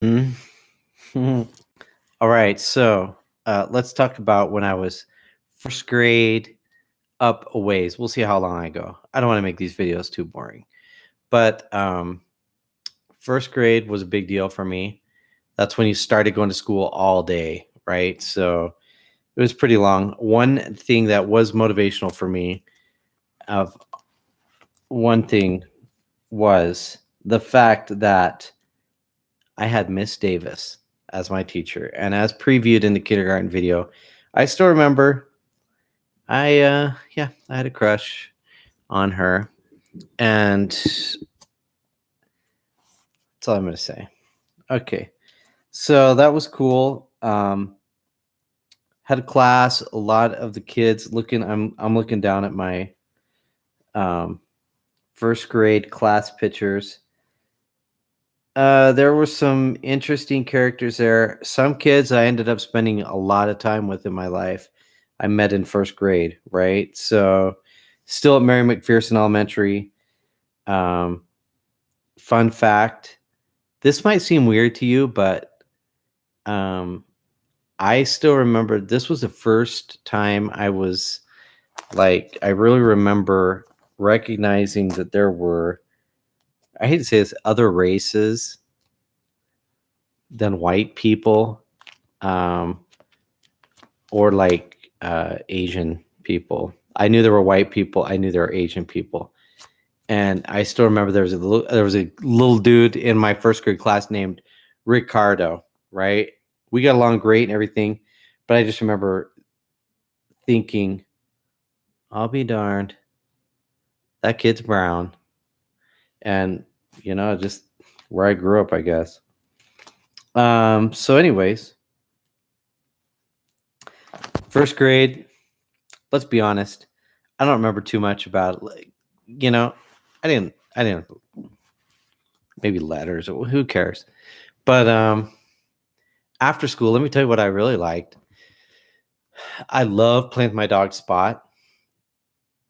Mhm. All right, so let's talk about when I was first grade up a ways. We'll see how long I go. I don't want to make these videos too boring, but first grade was a big deal for me. That's when you started going to school all day, right? So it was pretty long. One thing that was motivational for me, of one thing was the fact that I had Miss Davis as my teacher, and as previewed in the kindergarten video, I still remember I had a crush on her, and that's all I'm gonna say. Okay, so that was cool. Had a class, a lot of the kids looking. I'm looking down at my um, first grade class pictures. There were some interesting characters there. Some kids I ended up spending a lot of time with in my life. I met in first grade, right? So, still at Mary McPherson Elementary. Um, Fun fact: this might seem weird to you, but um, I still remember this was the first time I was like, I really remember recognizing that there were, I hate to say this, other races than white people. Um, or like Asian people. I knew there were white people. I knew there were Asian people, and I still remember there was a little dude in my first grade class named Ricardo. Right, we got along great and everything, but I just remember thinking, "I'll be darned, that kid's brown," and just where I grew up, I guess. So, anyways, first grade. Let's be honest. I don't remember too much about it. Like, you know, I didn't maybe letters or who cares. But after school, let me tell you what I really liked. I love playing with my dog Spot.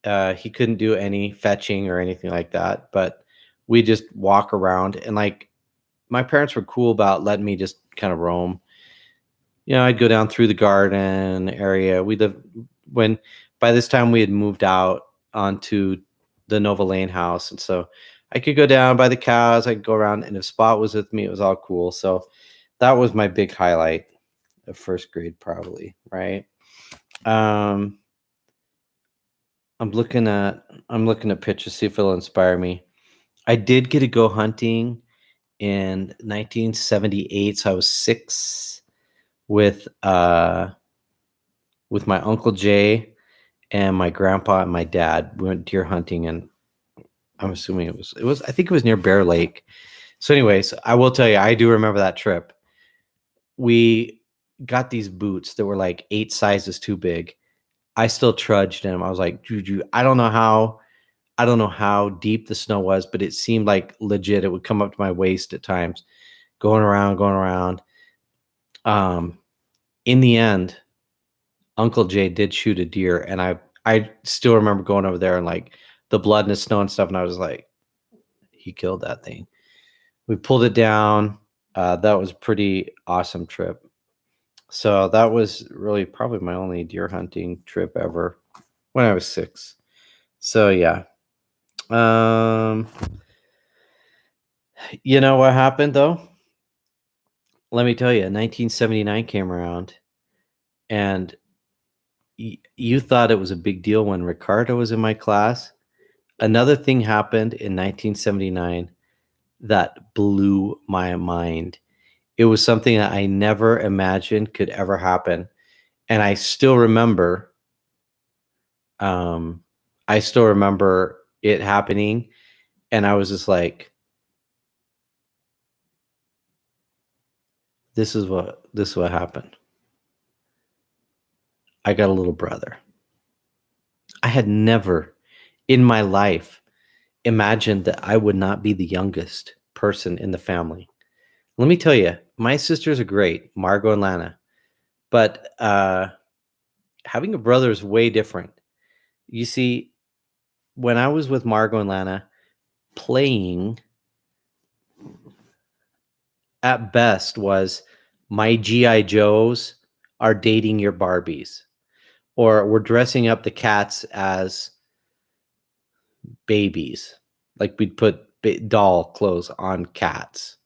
He couldn't do any fetching or anything like that, but we just walk around, and like my parents were cool about letting me just kind of roam. I'd go down through the garden area. We lived when by this time we had moved out onto the Nova Lane house, and so I could go down by the cows. I could go around, and if Spot was with me, it was all cool. So that was my big highlight of first grade, probably, right? Um, I'm looking at pictures, see if it'll inspire me. I did get to go hunting in 1978, so I was 6 with my uncle Jay and my grandpa and my dad. We went deer hunting, and I'm assuming it was I think it was near Bear Lake. So, anyways, I will tell you, I do remember that trip. We got these boots that were like 8 sizes too big. I still trudged in them. I was like, Juju, I don't know how deep the snow was, but it seemed like legit. It would come up to my waist at times, going around, going around. Um, in the end, Uncle Jay did shoot a deer, and I still remember going over there and like the blood and the snow and stuff, and I was like, he killed that thing. We pulled it down. That was a pretty awesome trip. So that was really probably my only deer hunting trip ever when I was 6. So yeah. Um, you know what happened though? Let me tell you, 1979 came around, and you thought it was a big deal when Ricardo was in my class. Another thing happened in 1979 that blew my mind. It was something that I never imagined could ever happen, and um, I still remember it happening, and I was just like, "This is what happened." I got a little brother. I had never in my life imagined that I would not be the youngest person in the family. Let me tell you, my sisters are great, Margot and Lana, but having a brother is way different. You see, when I was with Margot and Lana playing, at best was my GI Joes are dating your Barbies, or we're dressing up the cats as babies. Like we'd put doll clothes on cats.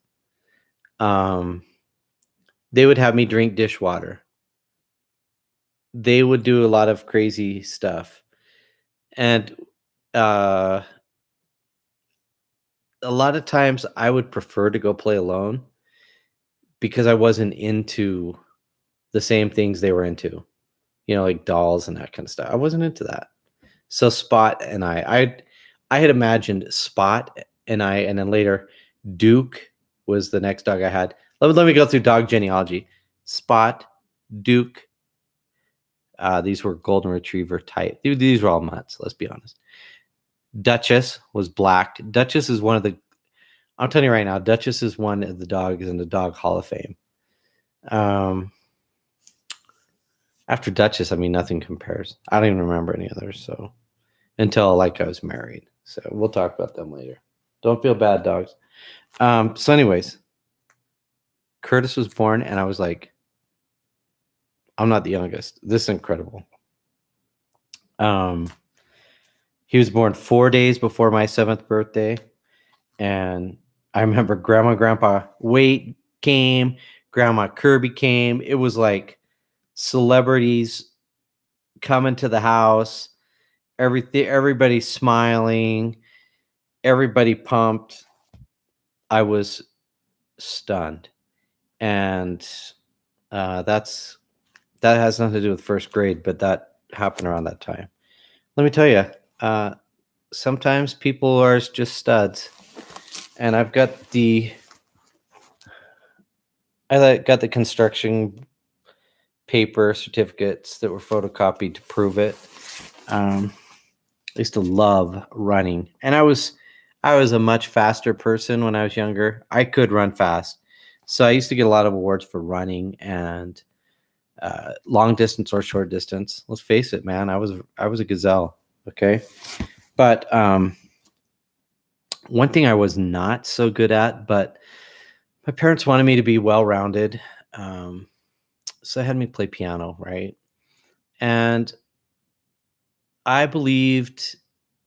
They would have me drink dishwater. They would do a lot of crazy stuff. And a lot of times I would prefer to go play alone because I wasn't into the same things they were into, like dolls and that kind of stuff. I wasn't into that. So Spot and I had imagined Spot and then later Duke was the next dog I had. Let me go through dog genealogy. Spot, Duke. These were golden retriever type. These were all mutts. Let's be honest. Duchess was black. Duchess is one of the. I'm telling you right now, Duchess is one of the dogs in the Dog Hall of Fame. After Duchess, I mean, nothing compares. I don't even remember any others. So until I was married. So we'll talk about them later. Don't feel bad, dogs. So anyways, Curtis was born, and I was like, I'm not the youngest. This is incredible. He was born 4 days before my 7th birthday. And I remember Grandma and Grandpa Waite came, Grandma Kirby came. It was like celebrities coming to the house. Everybody smiling, everybody pumped. I was stunned. And that has nothing to do with first grade, but that happened around that time. Let me tell you, sometimes people are just studs. And I got the construction paper certificates that were photocopied to prove it. I used to love running, and I was a much faster person when I was younger. I could run fast, so I used to get a lot of awards for running and long distance or short distance. Let's face it, man, I was a gazelle. Okay, but one thing I was not so good at, but my parents wanted me to be well-rounded. So they had me play piano, right? And I believed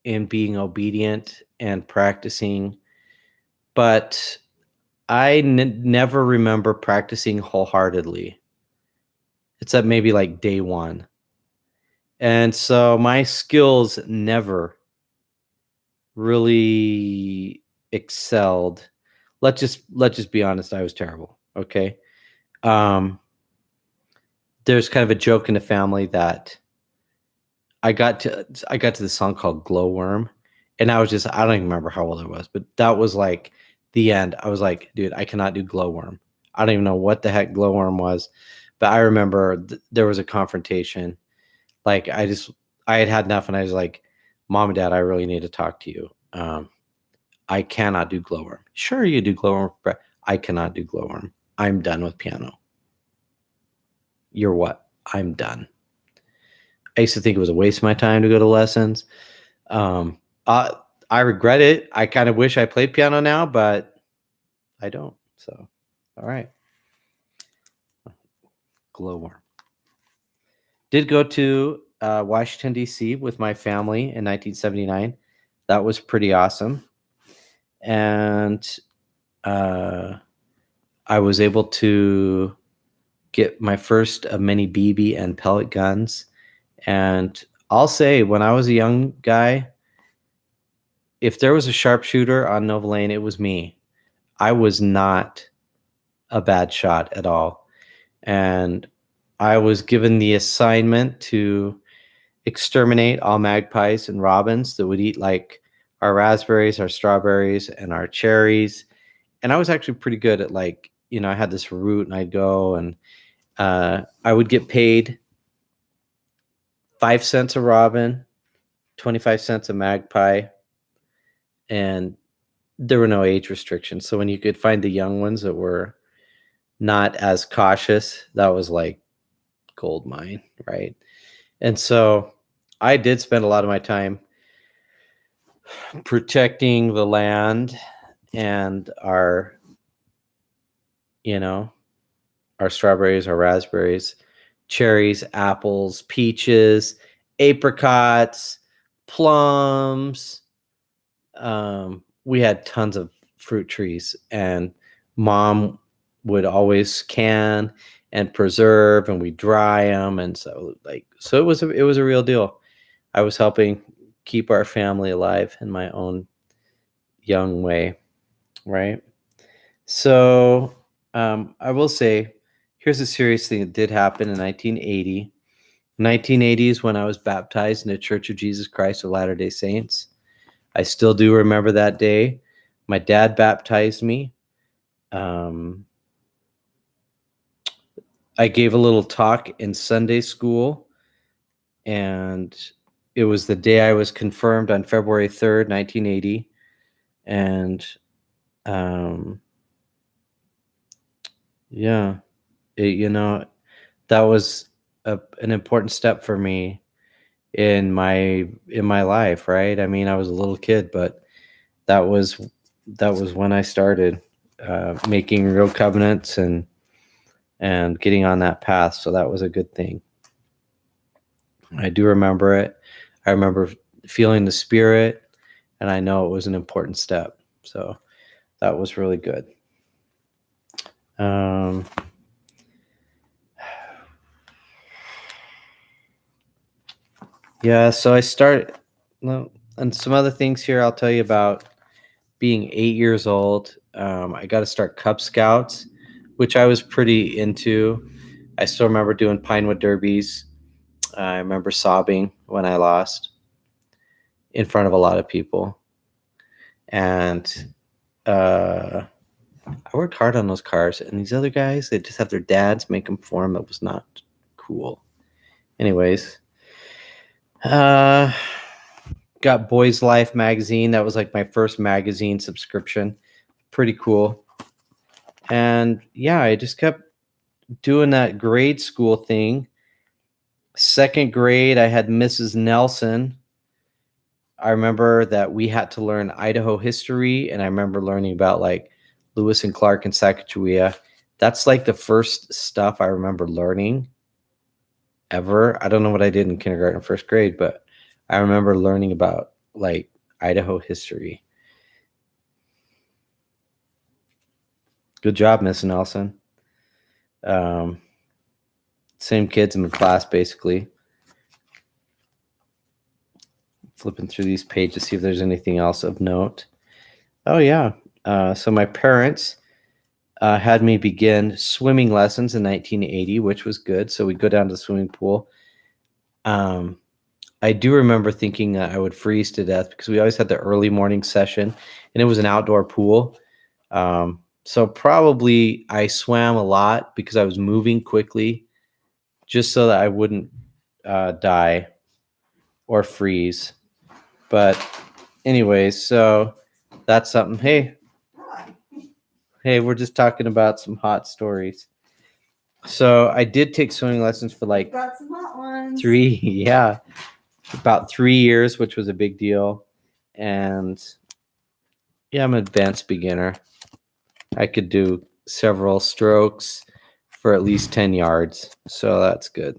in being obedient and practicing, but I never remember practicing wholeheartedly, except maybe like day one. And so my skills never really excelled. Let's just be honest, I was terrible. Okay. There's kind of a joke in the family that I got to the song called Glowworm, and I don't even remember how old I was, but that was like the end. I was like, dude, I cannot do Glowworm. I don't even know what the heck Glowworm was, but I remember there was a confrontation. Like I had enough, and I was like, Mom and Dad, I really need to talk to you. I cannot do Glowworm. Sure, you do Glowworm, but I cannot do Glowworm. I'm done with piano. You're what? I'm done. I used to think it was a waste of my time to go to lessons. I regret it. I kind of wish I played piano now, but I don't. So, all right. Glowworm. Did go to Washington, D.C. with my family in 1979. That was pretty awesome. And I was able to get my first mini BB and pellet guns. And I'll say, when I was a young guy, if there was a sharpshooter on Nova Lane, it was me. I was not a bad shot at all. And I was given the assignment to exterminate all magpies and robins that would eat like our raspberries, our strawberries, and our cherries. And I was actually pretty good at I had this route, and I'd go, and I would get paid 5 cents a robin, 25 cents a magpie, and there were no age restrictions. So when you could find the young ones that were not as cautious, that was like gold mine, right? And so I did spend a lot of my time protecting the land and our you know, our strawberries, our raspberries, cherries, apples, peaches, apricots, plums. We had tons of fruit trees, and mom would always can and preserve, and we dry them, and so it was a real deal. I was helping keep our family alive in my own young way, right? So I will say, here's a serious thing that did happen in 1980. 1980 is when I was baptized in the Church of Jesus Christ of Latter-day Saints. I still do remember that day. My dad baptized me. I gave a little talk in Sunday school, and it was the day I was confirmed on February 3rd, 1980. And yeah, that was an important step for me in my life, right? I mean, I was a little kid, but that was when I started making real covenants and getting on that path. So that was a good thing. I do remember it. I remember feeling the Spirit, and I know it was an important step. So that was really good. Yeah, so I started, and some other things here I'll tell you about. Being 8 years old, I got to start Cub Scouts, which I was pretty into. I still remember doing Pinewood Derbies. I remember sobbing when I lost in front of a lot of people. And I worked hard on those cars. And these other guys, they just have their dads make them for them. It was not cool. Anyways, got Boys Life magazine. That was like my first magazine subscription. Pretty cool. And yeah, I just kept doing that grade school thing. Second grade, I had Mrs. Nelson. I remember that we had to learn Idaho history, and I remember learning about like Lewis and Clark and Sacagawea. That's like the first stuff I remember learning ever. I don't know what I did in kindergarten or first grade, but I remember learning about like Idaho history. Good job, Miss Nelson. Same kids in the class, basically. Flipping through these pages, see if there's anything else of note. Oh, yeah. So my parents had me begin swimming lessons in 1980, which was good. So we'd go down to the swimming pool. I do remember thinking I would freeze to death because we always had the early morning session, and it was an outdoor pool. So probably I swam a lot because I was moving quickly just so that I wouldn't die or freeze. But anyways, so that's something. Hey, we're just talking about some hot stories. So I did take swimming lessons for like got some hot ones. 3, yeah, about 3 years, which was a big deal. And yeah, I'm an advanced beginner. I could do several strokes for at least 10 yards. So that's good.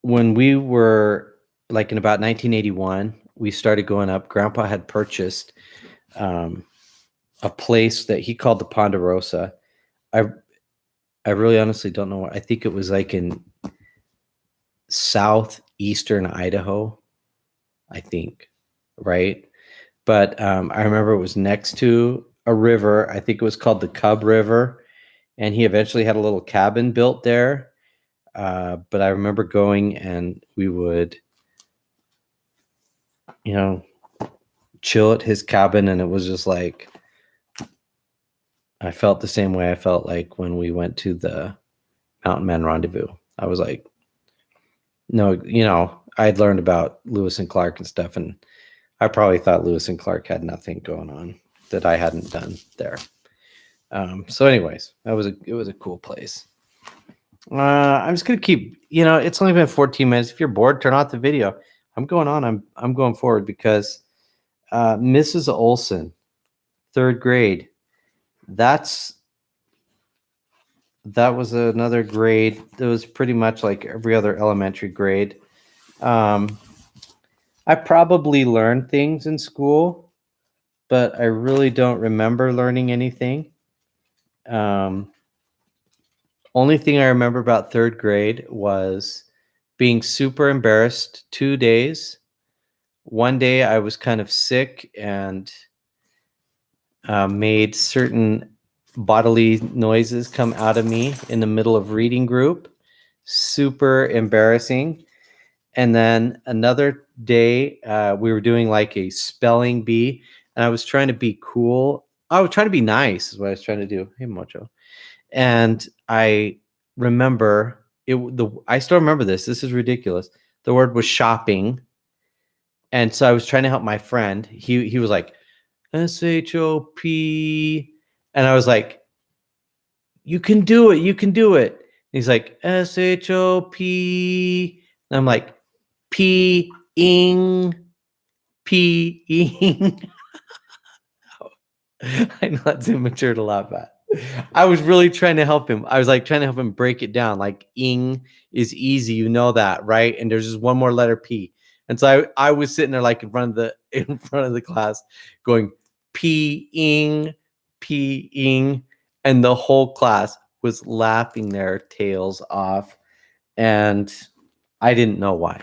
When we were like in about 1981, we started going up. Grandpa had purchased a place that he called the Ponderosa. I really honestly don't know what. I think it was like in southeastern Idaho, I think, right? But I remember it was next to a river. I think it was called the Cub River, and he eventually had a little cabin built there. But I remember going, and we would, chill at his cabin, and it was just like, I felt the same way I felt like when we went to the Mountain Man Rendezvous. I was like, no, I'd learned about Lewis and Clark and stuff, and I probably thought Lewis and Clark had nothing going on that I hadn't done there. So anyways, it was a cool place. I'm just gonna keep, it's only been 14 minutes. If you're bored, turn off the video. I'm going on. I'm going forward because Mrs. Olson, third grade. That was another grade that was pretty much like every other elementary grade. I probably learned things in school, but I really don't remember learning anything. Only thing I remember about third grade was being super embarrassed 2 days. One day I was kind of sick and made certain bodily noises come out of me in the middle of reading group. Super embarrassing. And then another day, we were doing like a spelling bee, and I was trying to be cool. I was trying to be nice, is what I was trying to do. Hey, Mojo. And I remember it. I still remember this. This is ridiculous. The word was shopping, and so I was trying to help my friend. He was like SHOP, and I was like, "You can do it. You can do it." And he's like SHOP, and I'm like P-ing, P-ing. I know that's immature to laugh at. I was really trying to help him. I was like trying to help him break it down. Like ing is easy, you know that, right? And there's just one more letter P. And so I was sitting there like in front of the class going P-ing, P-ing, and the whole class was laughing their tails off. And I didn't know why.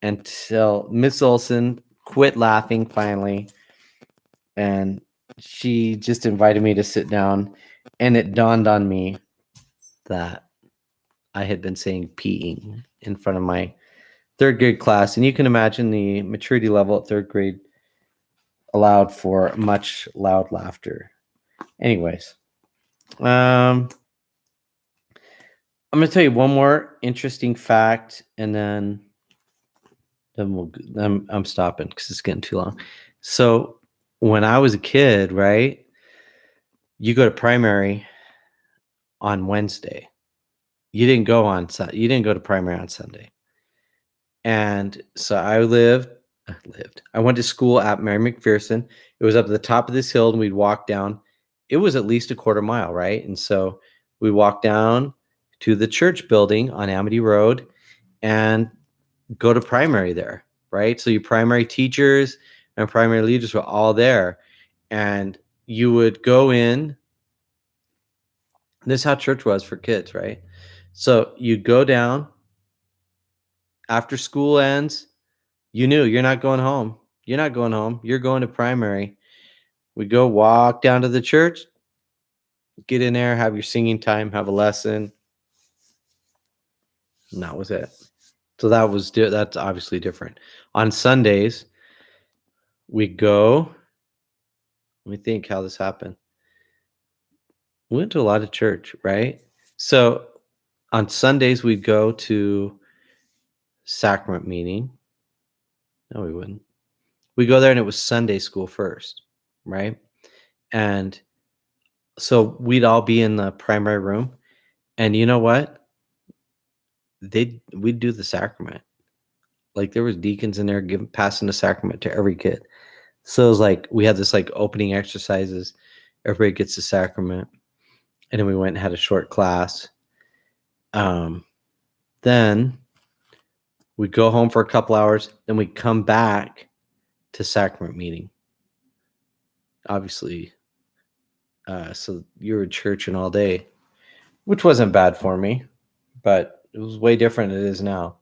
Until Miss Olson quit laughing finally, and she just invited me to sit down, and it dawned on me that I had been saying peeing in front of my third grade class, and you can imagine the maturity level at third grade allowed for much loud laughter. Anyways, I'm going to tell you one more interesting fact, and then I'm stopping because it's getting too long. So when I was a kid, right, you go to primary on Wednesday. You didn't go to primary on Sunday. And so I went to school at Mary McPherson. It was up at the top of this hill, and we'd walk down. It was at least a quarter mile, right? And so we walked down to the church building on Amity Road and go to primary there, right? So your primary teachers and primary leaders were all there, and you would go in. This is how church was for kids, right? So you'd go down after school ends. You knew you're not going home. You're not going home. You're going to primary. We go walk down to the church, get in there, have your singing time, have a lesson. And that was it. So that's obviously different. On Sundays, we go. Let me think how this happened. We went to a lot of church, right? So on Sundays, we'd go to sacrament meeting. No, we wouldn't. We go there, and it was Sunday school first, right? And so we'd all be in the primary room, and you know what? We'd do the sacrament. Like there was deacons in there passing the sacrament to every kid. So it was like we had this like opening exercises. Everybody gets the sacrament, and then we went and had a short class. Then we'd go home for a couple hours. Then we'd come back to sacrament meeting. Obviously, so you were churching all day, which wasn't bad for me, but it was way different than it is now.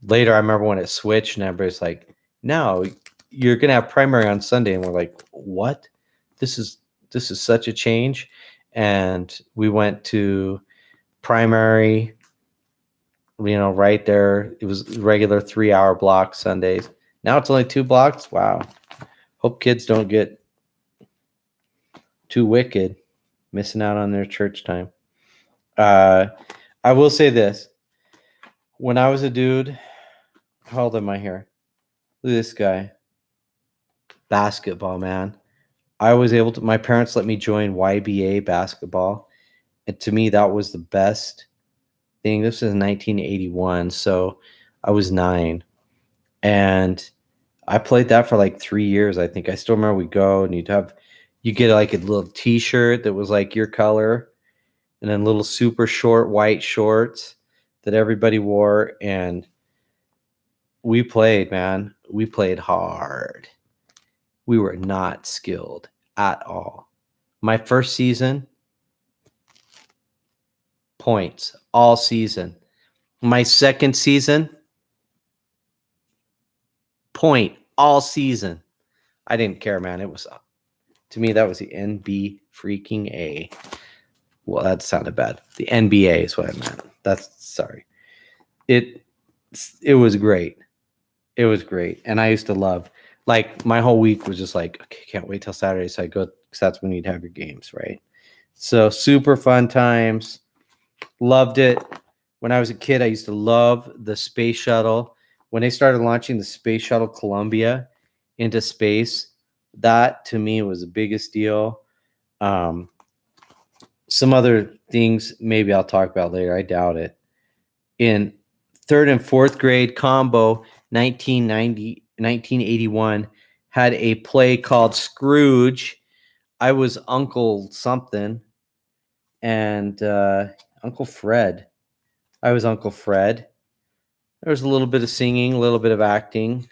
Later, I remember when it switched, and everybody's like, "No, you're gonna have primary on Sunday," and we're like, "What? This is such a change." And we went to primary, right there. It was regular 3-hour block Sundays. Now it's only 2 blocks. Wow. Hope kids don't get too wicked, missing out on their church time. I will say this. When I was a dude, how old am I here? Look at this guy. Basketball, man. I was able to, my parents let me join YBA basketball. And to me, that was the best thing. This was 1981. So I was 9. And I played that for like 3 years. I think I still remember we go and you get like a little T-shirt that was like your color, and then little super short white shorts that everybody wore, and we played, man. We played hard. We were not skilled at all. My first season, points all season. My second season, point all season. I didn't care, man. It was, to me, that was the NB freaking A. Well, that sounded bad. The NBA is what I meant. That's sorry. It it was great. It was great, and I used to love. Like my whole week was just like, okay, can't wait till Saturday, so I go because that's when you'd have your games, right? So super fun times. Loved it. When I was a kid, I used to love the space shuttle. When they started launching the space shuttle Columbia into space, that to me was the biggest deal. Um, some other things maybe I'll talk about later. I doubt it. In third and fourth grade combo, 1981, had a play called Scrooge. I was Uncle something, and Uncle Fred. I was Uncle Fred. There was a little bit of singing, a little bit of acting.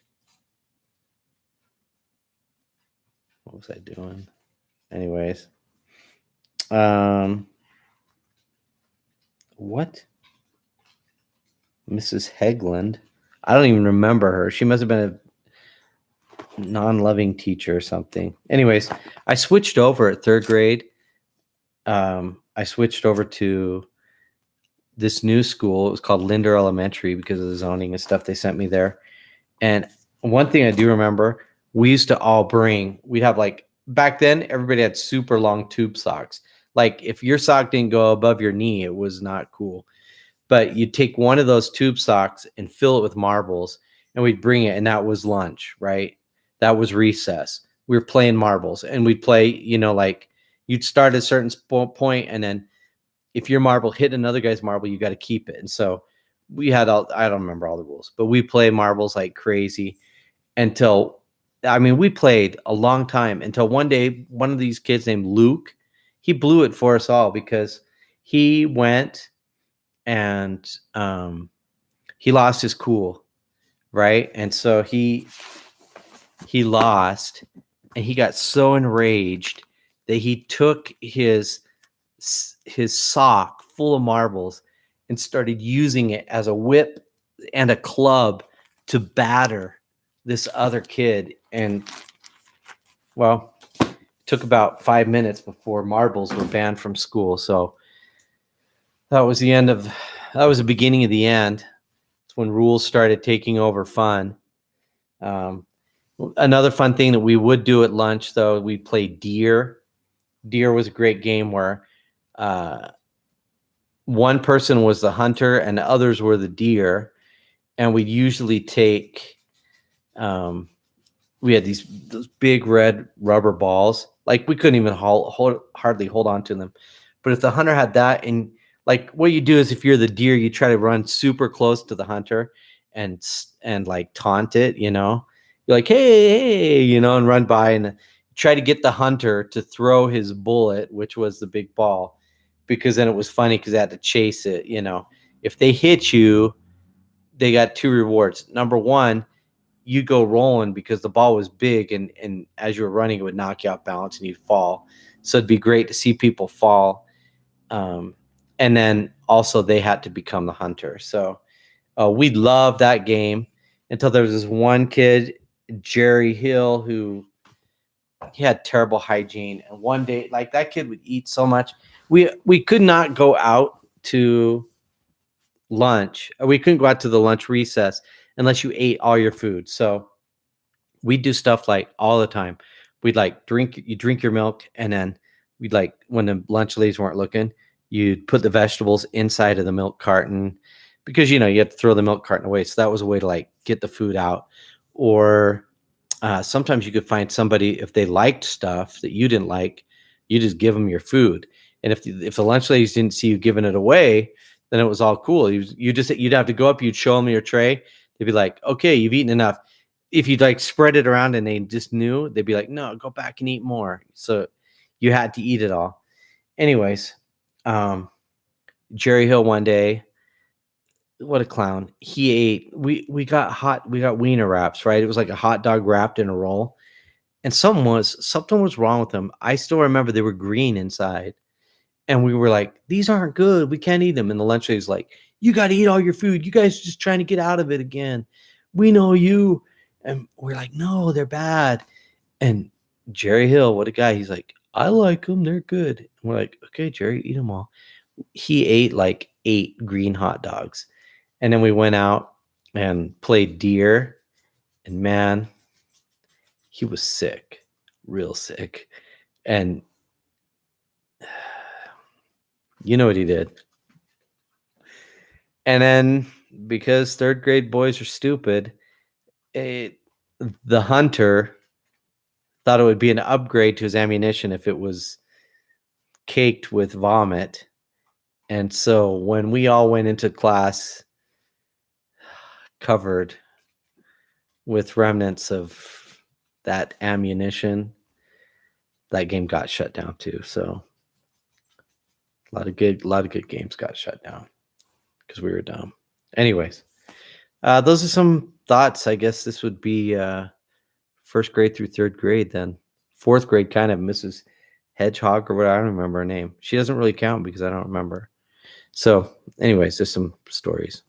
What was I doing? Anyways. What? Mrs. Hegland. I don't even remember her. She must have been a non-loving teacher or something. Anyways, I switched over at third grade. I switched over to this new school. It was called Linder Elementary because of the zoning and stuff. They sent me there. And one thing I do remember, we used to all we'd have like, back then, everybody had super long tube socks. Like if your sock didn't go above your knee, it was not cool. But you'd take one of those tube socks and fill it with marbles, and we'd bring it, and that was lunch, right? That was recess. We were playing marbles, and we'd play, like you'd start at a certain point, and then if your marble hit another guy's marble, you got to keep it. And so we had I don't remember all the rules, but we played marbles like crazy we played a long time until one day, one of these kids named Luke, he blew it for us all because he went and he lost his cool, right? And so he lost, and he got so enraged that he took his sock full of marbles and started using it as a whip and a club to batter this other kid. And well, it took about 5 minutes before marbles were banned from school. So that was the beginning of the end. It's when rules started taking over fun. Another fun thing that we would do at lunch, though, we played Deer. Deer was a great game where one person was the hunter and the others were the deer. And we'd usually take, we had those big red rubber balls. Like we couldn't even hardly hold on to them. But if the hunter had that, and like what you do is if you're the deer, you try to run super close to the hunter and like taunt it, You're like, hey, and run by and try to get the hunter to throw his bullet, which was the big ball, because then it was funny because they had to chase it, If they hit you, they got two rewards. Number one, you go rolling because the ball was big, and as you were running, it would knock you off balance and you'd fall. So it'd be great to see people fall. And then also they had to become the hunter. So we loved that game until there was this one kid, Jerry Hill, who he had terrible hygiene. And one day, like that kid would eat so much. We could not go out to lunch. We couldn't go out to the lunch recess unless you ate all your food. So we'd do stuff like all the time. We'd like drink your milk, and then we'd like, when the lunch ladies weren't looking, you'd put the vegetables inside of the milk carton because you have to throw the milk carton away. So that was a way to like get the food out. Or sometimes you could find somebody, if they liked stuff that you didn't like, you just give them your food. And if the lunch ladies didn't see you giving it away, then it was all cool. You'd have to go up, you'd show them your tray. They'd be like, okay, you've eaten enough. if you like spread it around and they just knew, they'd be like, no, go back and eat more. So you had to eat it all. Anyways, Jerry Hill one day, what a clown. He ate, we got wiener wraps, right? It was like a hot dog wrapped in a roll. And something was wrong with them. I still remember they were green inside. And we were like, these aren't good. We can't eat them. And the lunch lady's like, you got to eat all your food. You guys are just trying to get out of it again. We know you. And we're like, no, they're bad. And Jerry Hill, what a guy. He's like, I like them. They're good. And we're like, okay, Jerry, eat them all. He ate like 8 green hot dogs. And then we went out and played deer. And man, he was sick, real sick. And you know what he did. And then because third grade boys are stupid, the hunter thought it would be an upgrade to his ammunition if it was caked with vomit. And so when we all went into class covered with remnants of that ammunition, that game got shut down too. So a lot of good games got shut down because we were dumb. Anyways, those are some thoughts. I guess this would be first grade through third grade. Then fourth grade, kind of Mrs. Hedgehog or what, I don't remember her name. She doesn't really count because I don't remember. So anyways, there's some stories.